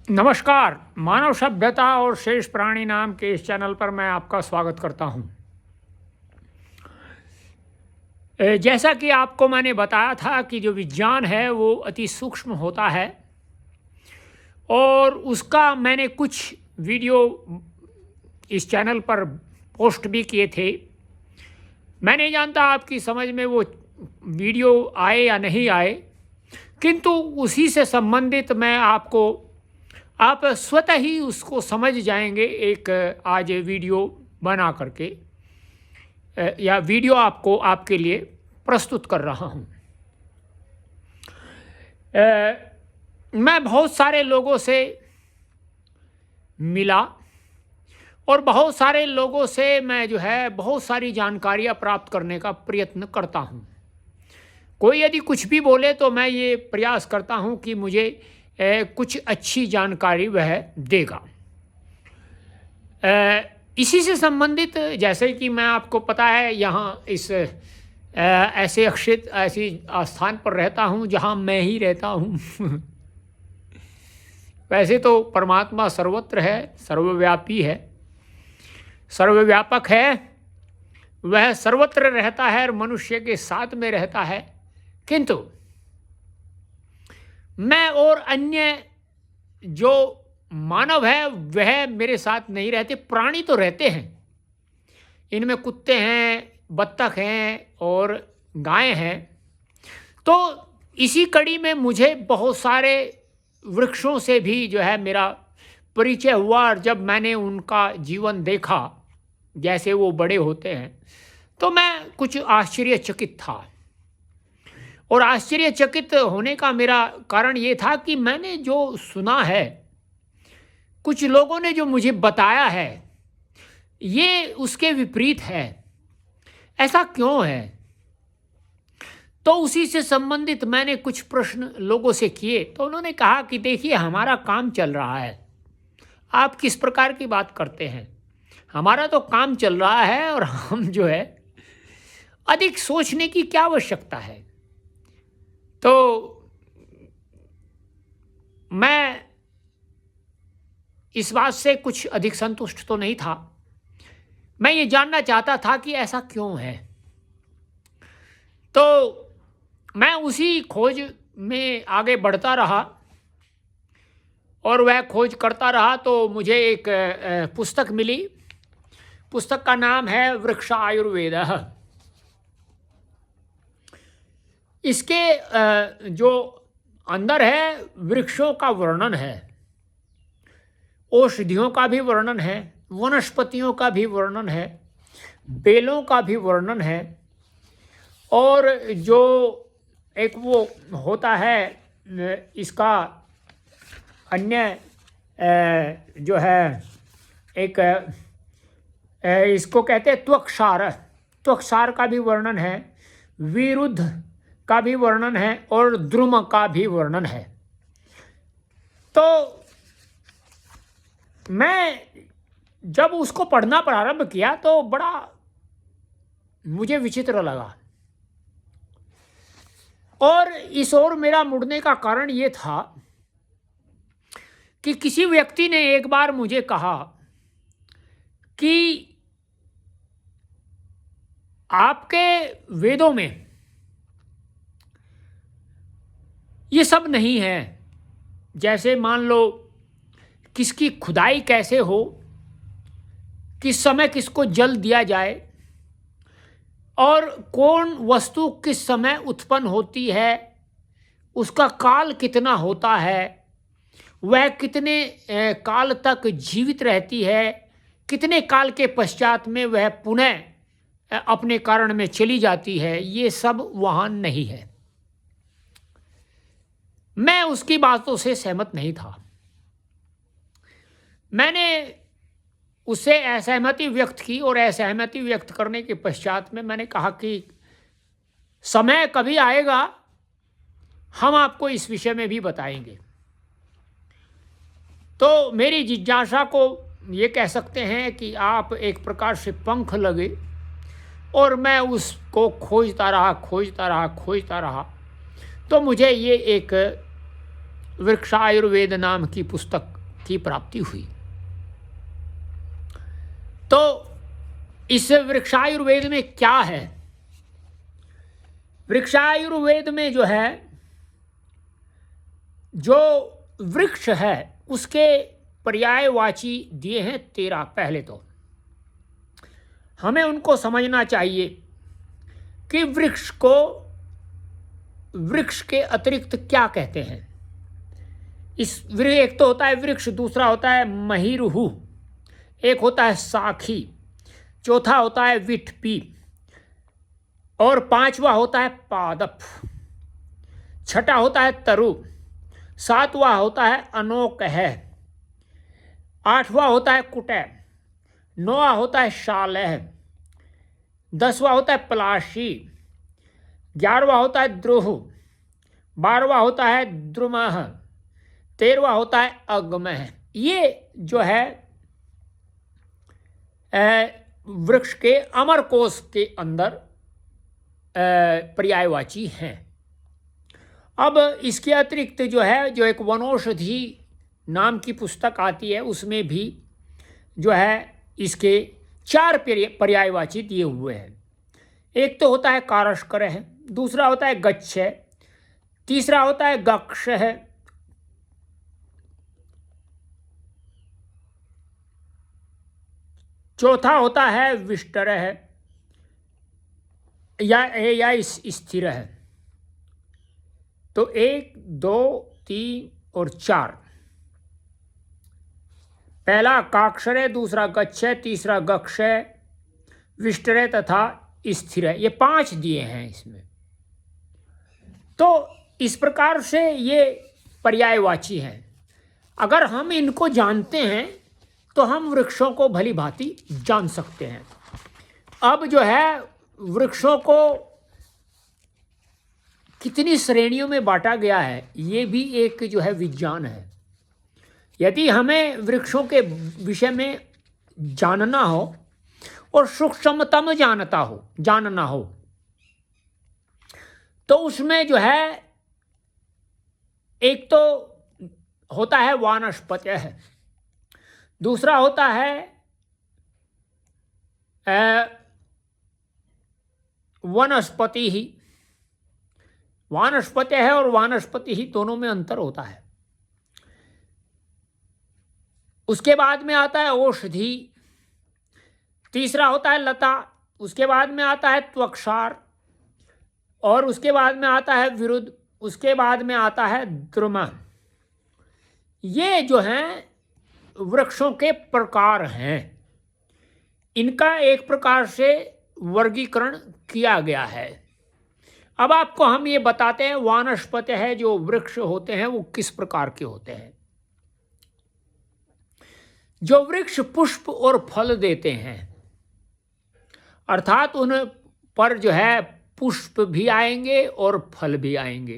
नमस्कार। मानव सभ्यता और शेष प्राणी नाम के इस चैनल पर मैं आपका स्वागत करता हूं। जैसा कि आपको मैंने बताया था कि जो विज्ञान है वो अति सूक्ष्म होता है और उसका मैंने कुछ वीडियो इस चैनल पर पोस्ट भी किए थे। मैं नहीं जानता आपकी समझ में वो वीडियो आए या नहीं आए, किंतु उसी से संबंधित मैं आप स्वतः ही उसको समझ जाएंगे। एक आज वीडियो बना करके या वीडियो आपके लिए प्रस्तुत कर रहा हूँ। मैं बहुत सारे लोगों से मिला और बहुत सारे लोगों से मैं बहुत सारी जानकारियाँ प्राप्त करने का प्रयत्न करता हूँ। कोई यदि कुछ भी बोले तो मैं ये प्रयास करता हूँ कि मुझे कुछ अच्छी जानकारी वह देगा। इसी से संबंधित, जैसे कि मैं आपको पता है यहाँ इस ऐसे स्थान पर रहता हूँ जहाँ मैं ही रहता हूँ। वैसे तो परमात्मा सर्वत्र है, सर्वव्यापी है, सर्वव्यापक है, वह सर्वत्र रहता है और मनुष्य के साथ में रहता है। किंतु मैं और अन्य जो मानव है वह मेरे साथ नहीं रहते। प्राणी तो रहते हैं, इनमें कुत्ते हैं, बत्तख हैं और गायें हैं। तो इसी कड़ी में मुझे बहुत सारे वृक्षों से भी मेरा परिचय हुआ और जब मैंने उनका जीवन देखा जैसे वो बड़े होते हैं तो मैं कुछ आश्चर्यचकित था। और आश्चर्यचकित होने का मेरा कारण ये था कि मैंने जो सुना है, कुछ लोगों ने जो मुझे बताया है, ये उसके विपरीत है। ऐसा क्यों है? तो उसी से संबंधित मैंने कुछ प्रश्न लोगों से किए तो उन्होंने कहा कि देखिए, हमारा काम चल रहा है, आप किस प्रकार की बात करते हैं। हमारा तो काम चल रहा है और हम अधिक सोचने की क्या आवश्यकता है। तो मैं इस बात से कुछ अधिक संतुष्ट तो नहीं था। मैं ये जानना चाहता था कि ऐसा क्यों है। तो मैं उसी खोज में आगे बढ़ता रहा और वह खोज करता रहा तो मुझे एक पुस्तक मिली। पुस्तक का नाम है वृक्ष आयुर्वेदः। इसके जो अंदर है वृक्षों का वर्णन है, औषधियों का भी वर्णन है, वनस्पतियों का भी वर्णन है, बेलों का भी वर्णन है और जो एक वो होता है इसका अन्य जो है एक इसको कहते हैं त्वक्सार। त्वक्सार का भी वर्णन है, विरुद्ध का भी वर्णन है और द्रुम का भी वर्णन है। तो मैं जब उसको पढ़ना प्रारंभ किया तो बड़ा मुझे विचित्र लगा। और इस ओर मेरा मुड़ने का कारण ये था कि किसी व्यक्ति ने एक बार मुझे कहा कि आपके वेदों में ये सब नहीं है। जैसे मान लो किसकी खुदाई कैसे हो, किस समय किसको जल दिया जाए और कौन वस्तु किस समय उत्पन्न होती है, उसका काल कितना होता है, वह कितने काल तक जीवित रहती है, कितने काल के पश्चात में वह पुनः अपने कारण में चली जाती है, ये सब वहाँ नहीं है। मैं उसकी बातों से सहमत नहीं था। मैंने उससे असहमति व्यक्त की और असहमति व्यक्त करने के पश्चात में मैंने कहा कि समय कभी आएगा हम आपको इस विषय में भी बताएंगे। तो मेरी जिज्ञासा को ये कह सकते हैं कि आप एक प्रकार से पंख लगे और मैं उसको खोजता रहा। तो मुझे ये एक वृक्ष आयुर्वेद नाम की पुस्तक की प्राप्ति हुई। तो इस वृक्षायुर्वेद में क्या है? वृक्षायुर्वेद में जो है, जो वृक्ष है उसके पर्यायवाची दिए हैं 13। पहले तो हमें उनको समझना चाहिए कि वृक्ष को वृक्ष के अतिरिक्त क्या कहते हैं। एक तो होता है वृक्ष, दूसरा होता है महिरुहु, एक होता है साखी, चौथा होता है विठपी, और पांचवा होता है पादप, छठा होता है तरु, सातवां होता है अनोक है, आठवां होता है कुटय, नौवां होता है शालह, 10वां होता है पलाशी, 11वां होता है द्रोह, 12वां होता है द्रुमह, 13वां होता है अगमह। ये जो है वृक्ष के अमरकोश के अंदर पर्यायवाची हैं। अब इसके अतिरिक्त जो है, जो एक वनौषधि नाम की पुस्तक आती है, उसमें भी जो है इसके 4 पर्यायवाची दिए हुए हैं। एक तो होता है कारस्कर है, दूसरा होता है गच्छ है, तीसरा होता है गक्ष है, चौथा होता है विष्टर है या स्थिर है। तो 1, 2, 3 और 4, पहला काक्षर है, दूसरा गच्छ है, तीसरा गक्ष है, विष्टर है तथा स्थिर है। ये 5 दिए हैं इसमें। तो इस प्रकार से ये पर्यायवाची हैं। अगर हम इनको जानते हैं तो हम वृक्षों को भली भांति जान सकते हैं। अब जो है वृक्षों को कितनी श्रेणियों में बांटा गया है, ये भी एक जो है विज्ञान है। यदि हमें वृक्षों के विषय में जानना हो और सूक्ष्मतम जानना हो तो उसमें जो है एक तो होता है वानस्पत्य है, दूसरा होता है वनस्पति ही। वानस्पत्य है और वानस्पति ही, दोनों में अंतर होता है। उसके बाद में आता है औषधि, तीसरा होता है लता, उसके बाद में आता है त्वक्षार, और उसके बाद में आता है विरुद्ध, उसके बाद में आता है द्रुम। ये जो हैं वृक्षों के प्रकार हैं। इनका एक प्रकार से वर्गीकरण किया गया है। अब आपको हम ये बताते हैं वानस्पत्य है जो वृक्ष होते हैं वो किस प्रकार के होते हैं। जो वृक्ष पुष्प और फल देते हैं, अर्थात उन पर जो है पुष्प भी आएंगे और फल भी आएंगे,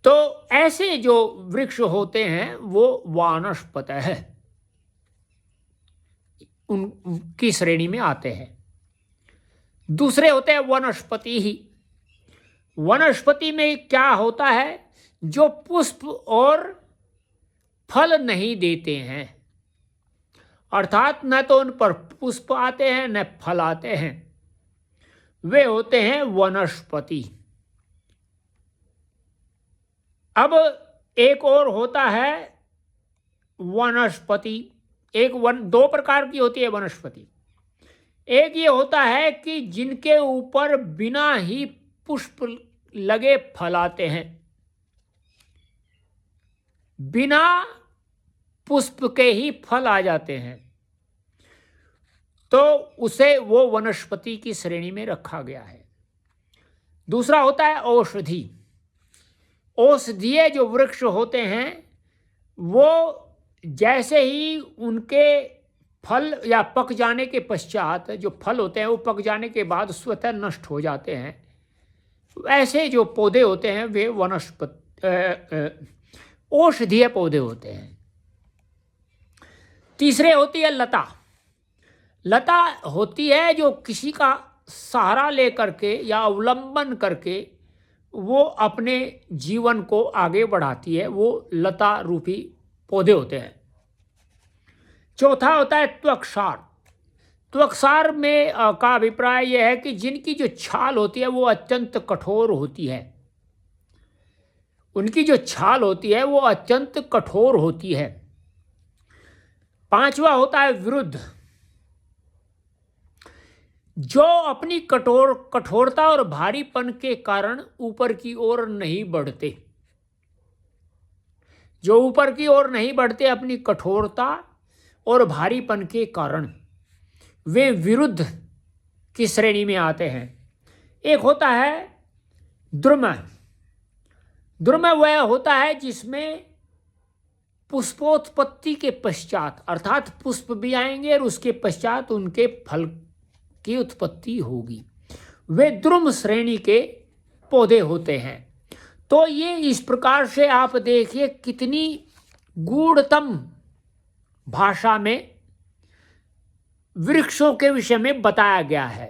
तो ऐसे जो वृक्ष होते हैं वो वानस्पत्य है, उनकी श्रेणी में आते हैं। दूसरे होते हैं वनस्पति ही। वनस्पति में क्या होता है, जो पुष्प और फल नहीं देते हैं, अर्थात न तो उन पर पुष्प आते हैं न फल आते हैं, वे होते हैं वनस्पति। अब एक और होता है वनस्पति। दो प्रकार की होती है वनस्पति। एक ये होता है कि जिनके ऊपर बिना ही पुष्प लगे फल आते हैं, बिना पुष्प के ही फल आ जाते हैं, तो उसे वो वनस्पति की श्रेणी में रखा गया है। दूसरा होता है औषधि। औषधीय जो वृक्ष होते हैं वो जैसे ही उनके फल या पक जाने के पश्चात, जो फल होते हैं वो पक जाने के बाद स्वतः नष्ट हो जाते हैं, ऐसे जो पौधे होते हैं वे औषधीय पौधे होते हैं। तीसरे होती है लता। लता होती है जो किसी का सहारा लेकर के या अवलंबन करके वो अपने जीवन को आगे बढ़ाती है, वो लता रूपी पौधे होते हैं। चौथा होता है त्वक्सार। त्वक्सार में का अभिप्राय यह है कि जिनकी जो छाल होती है वो अत्यंत कठोर होती है, उनकी जो छाल होती है वो अत्यंत कठोर होती है। पांचवा होता है विरुद्ध, जो अपनी कठोरता और भारीपन के कारण ऊपर की ओर नहीं बढ़ते, जो ऊपर की ओर नहीं बढ़ते अपनी कठोरता और भारीपन के कारण, वे विरुद्ध की श्रेणी में आते हैं। एक होता है द्रुम। द्रुम वह होता है जिसमें पुष्पोत्पत्ति के पश्चात, अर्थात पुष्प भी आएंगे और उसके पश्चात उनके फल की उत्पत्ति होगी, वे द्रुम श्रेणी के पौधे होते हैं। तो ये इस प्रकार से आप देखिए कितनी गूढ़तम भाषा में वृक्षों के विषय में बताया गया है।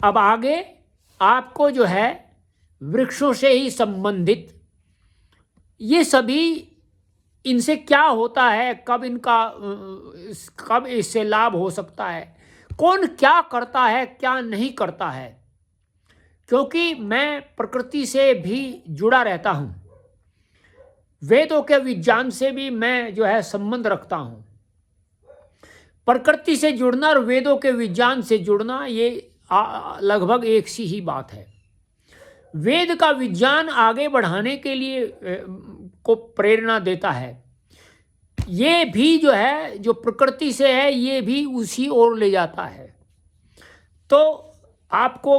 अब आगे आपको जो है वृक्षों से ही संबंधित ये सभी, इनसे क्या होता है, कब इससे लाभ हो सकता है, कौन क्या करता है क्या नहीं करता है, क्योंकि मैं प्रकृति से भी जुड़ा रहता हूँ, वेदों के विज्ञान से भी मैं जो है संबंध रखता हूँ। प्रकृति से जुड़ना और वेदों के विज्ञान से जुड़ना ये लगभग एक सी ही बात है। वेद का विज्ञान आगे बढ़ाने के लिए को प्रेरणा देता है, ये भी जो है जो प्रकृति से है ये भी उसी ओर ले जाता है। तो आपको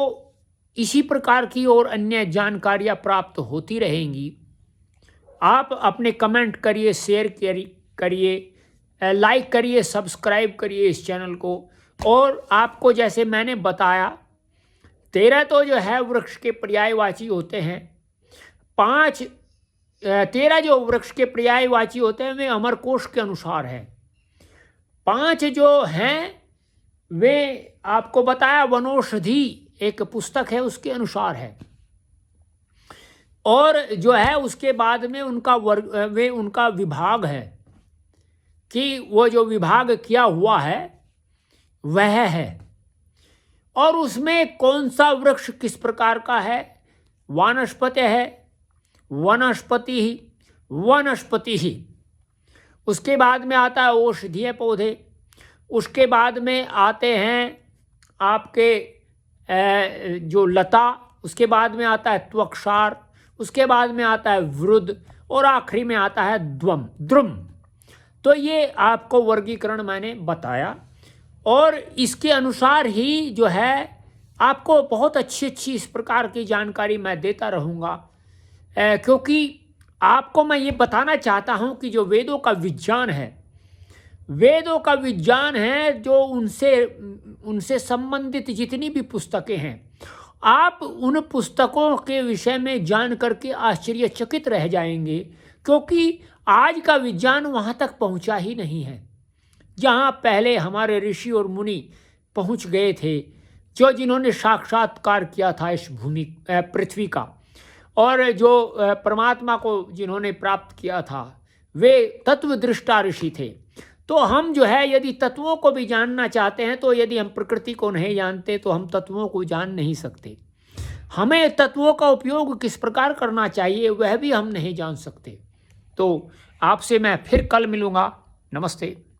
इसी प्रकार की और अन्य जानकारियाँ प्राप्त होती रहेंगी। आप अपने कमेंट करिए, शेयर करिए, लाइक करिए, सब्सक्राइब करिए इस चैनल को। और आपको जैसे मैंने बताया 13 तो जो है वृक्ष के पर्यायवाची होते हैं, 13 जो वृक्ष के पर्यायवाची होते हैं वे अमरकोश के अनुसार हैं। 5 जो हैं वे आपको बताया वनौषधि एक पुस्तक है उसके अनुसार है। और जो है उसके बाद में उनका विभाग है कि वो जो विभाग किया हुआ है वह है, और उसमें कौन सा वृक्ष किस प्रकार का है, वानस्पत्य है, वनस्पति ही। उसके बाद में आता है औषधीय पौधे, उसके बाद में आते हैं आपके जो लता, उसके बाद में आता है त्वक्सार, उसके बाद में आता है वृद्ध, और आखिरी में आता है द्रुम। तो ये आपको वर्गीकरण मैंने बताया, और इसके अनुसार ही जो है आपको बहुत अच्छी इस प्रकार की जानकारी मैं देता रहूँगा, क्योंकि आपको मैं ये बताना चाहता हूँ कि जो वेदों का विज्ञान है जो उनसे संबंधित जितनी भी पुस्तकें हैं, आप उन पुस्तकों के विषय में जान करके आश्चर्यचकित रह जाएंगे, क्योंकि आज का विज्ञान वहाँ तक पहुँचा ही नहीं है जहाँ पहले हमारे ऋषि और मुनि पहुँच गए थे, जिन्होंने साक्षात्कार किया था इस पृथ्वी का, और जो परमात्मा को जिन्होंने प्राप्त किया था वे तत्वदृष्टा ऋषि थे। तो हम जो है यदि तत्वों को भी जानना चाहते हैं, तो यदि हम प्रकृति को नहीं जानते तो हम तत्वों को जान नहीं सकते। हमें तत्वों का उपयोग किस प्रकार करना चाहिए वह भी हम नहीं जान सकते। तो आपसे मैं फिर कल मिलूँगा। नमस्ते।